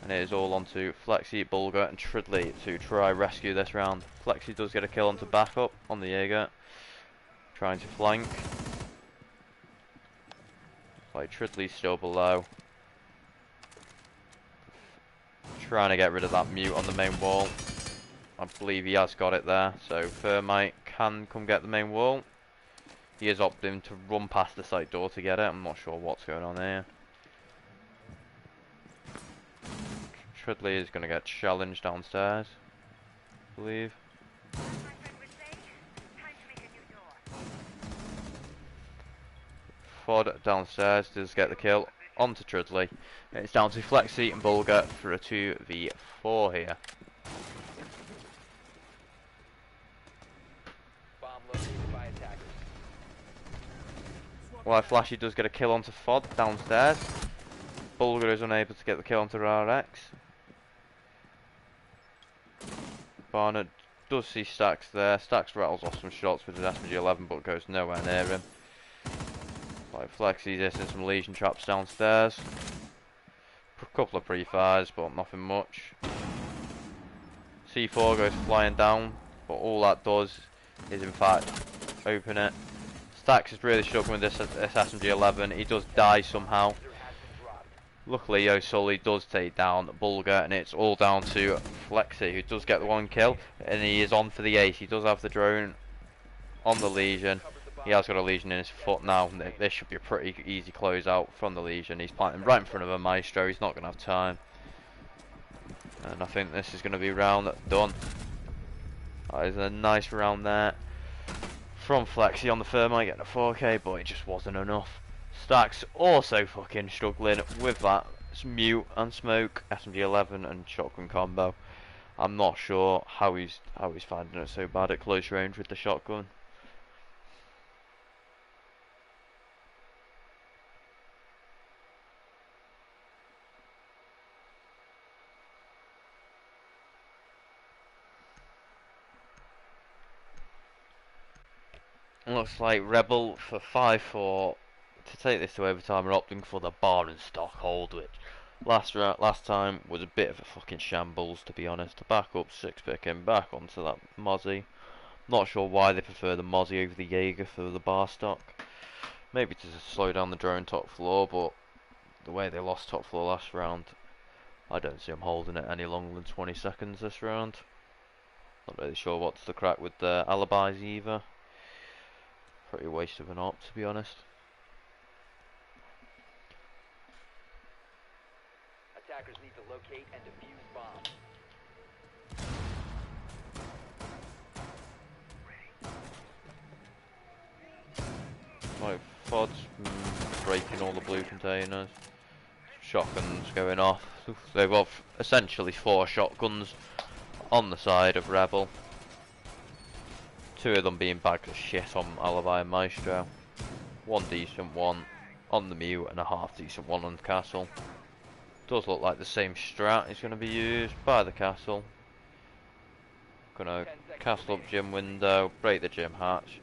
And it is all onto Flexi, Bulger and Tridley to try rescue this round. Flexi does get a kill onto backup on the Jaeger, trying to flank. Like Tridley's still below. Trying to get rid of that mute on the main wall. I believe he has got it there, so Thermite can come get the main wall. He is opting to run past the side door to get it. I'm not sure what's going on here. Tridley is going to get challenged downstairs, I believe. Fod downstairs does get the kill onto Tridley. It's down to Flexi and Bulger for a 2v4 here. While Flashy does get a kill onto Fod downstairs. Bulger is unable to get the kill onto RX. Barnett does see Stacks there. Stacks rattles off some shots with an SMG-11 but goes nowhere near him. Like Flexi's hitting some Legion traps downstairs. A couple of pre-fires but nothing much. C4 goes flying down, but all that does is in fact open it. Stax is really struggling with this SMG-11. He does die somehow. Luckily, O'Sully does take down Bulger, and it's all down to Flexi, who does get the 1 kill, and he is on for the ace. He does have the drone on the Legion. He has got a Legion in his foot now. This should be a pretty easy closeout from the Legion. He's planting right in front of a Maestro. He's not going to have time. And I think this is going to be round done. That is a nice round there from Flexi on the Thermite, getting a 4K, but it just wasn't enough. Stax also fucking struggling with that mute and smoke, SMG-11 and shotgun combo. I'm not sure how he's finding it so bad at close range with the shotgun. Looks like Rebel for 5-4 to take this to overtime are opting for the bar and stock hold, which last time was a bit of a fucking shambles, to be honest. The backup 6-picking back onto that Mozzie. Not sure why they prefer the Mozzie over the Jaeger for the bar stock. Maybe to slow down the drone top floor, but the way they lost top floor last round, I don't see them holding it any longer than 20 seconds this round. Not really sure what's the crack with the alibis either. Pretty waste of an op, to be honest. Attackers need to locate and defuse bombs. Like FODs breaking all the blue containers. Shotguns going off. They've got essentially 4 shotguns on the side of Rebel. 2 of them being bags of shit on Alibi and Maestro. 1 decent one on the Mute and a half decent one on the Castle. Does look like the same strat is going to be used by the Castle. Gonna castle up gym window, break the gym hatch,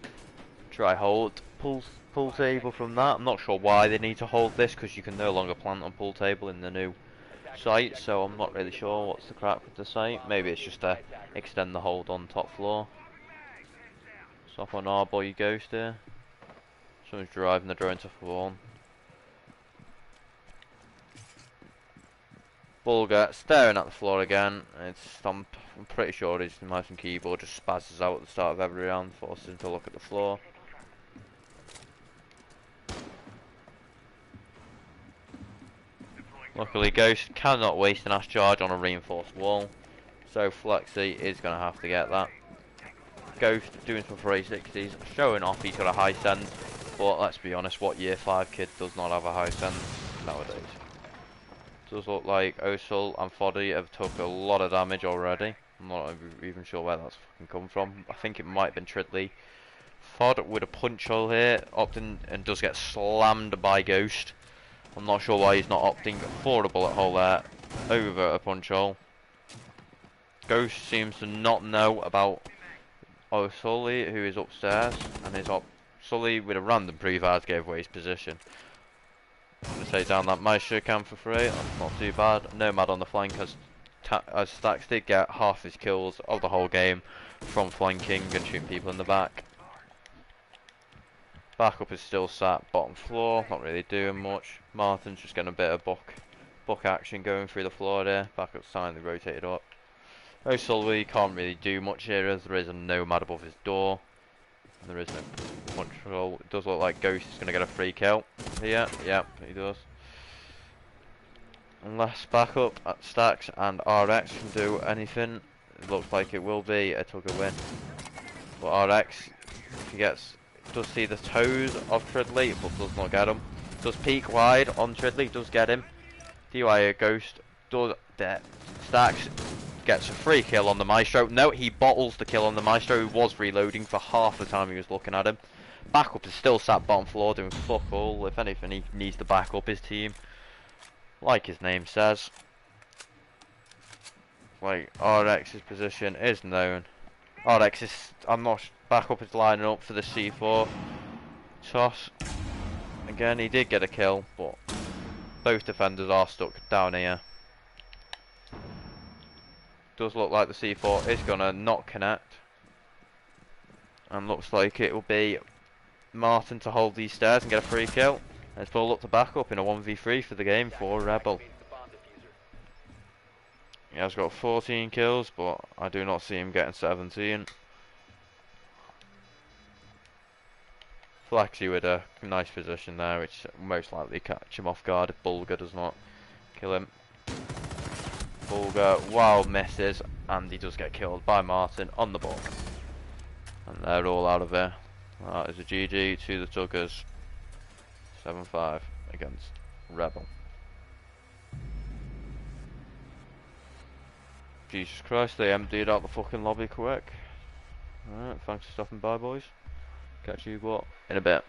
try hold, pull table from that. I'm not sure why they need to hold this, because you can no longer plant on pull table in the new site, so I'm not really sure what's the crack with the site. Maybe it's just to extend the hold on top floor. Stop on our boy Ghost here. Someone's driving the drone to 1. Bulger staring at the floor again. I'm pretty sure his mouse and keyboard just spazzes out at the start of every round, forces him to look at the floor. Luckily, Ghost cannot waste an ash charge on a reinforced wall, so Flexi is going to have to get that. Ghost doing some 360s, showing off he's got a high sense, but let's be honest, what year 5 kid does not have a high sense nowadays? Does look like Osul and Foddy have took a lot of damage already. I'm not even sure where that's fucking come from. I think it might have been Tridley. Fod with a punch hole here, opting and does get slammed by Ghost. I'm not sure why he's not opting for a bullet hole there over a punch hole. Ghost seems to not know about Sully, who is upstairs, and is up. Sully with a random pre-vars gave away his position. I'm going to take down that Maestro cam for free. That's not too bad. Nomad on the flank as Stax did get half his kills of the whole game from flanking and shooting people in the back. Backup is still sat bottom floor, not really doing much. Martin's just getting a bit of buck action going through the floor there. Backup's silently rotated up. O'Sullivan can't really do much here as there is a Nomad above his door. And there is no punch roll. It does look like Ghost is going to get a free kill here. Yeah, he does. Unless backup at Stax and RX can do anything, it looks like it will be a Tugger win. But RX, if he does see the toes of Tridley, but does not get him. Does peek wide on Tridley, does get him. DY Ghost does that. Stax gets a free kill on the Maestro. No, he bottles the kill on the Maestro, who was reloading for half the time he was looking at him. Backup is still sat bottom floor doing fuck all. If anything, he needs to back up his team, like his name says. Like, RX's position is known. RX is, backup is lining up for the C4 toss. Again, he did get a kill, but both defenders are stuck down here. Does look like the C4 is gonna not connect, and looks like it will be Martin to hold these stairs and get a free kill. Let's pull up to back up in a 1v3 for the game for Rebel. He has got 14 kills, but I do not see him getting 17. Flexi with a nice position there, which most likely catch him off guard if Bulger does not kill him. Bulger, wild misses, and he does get killed by Martin on the ball. And they're all out of here. That is a GG to the Tugas. 7-5 against Rebel. Jesus Christ, they emptied out the fucking lobby quick. Alright, thanks for stopping by, boys. Catch you what in a bit.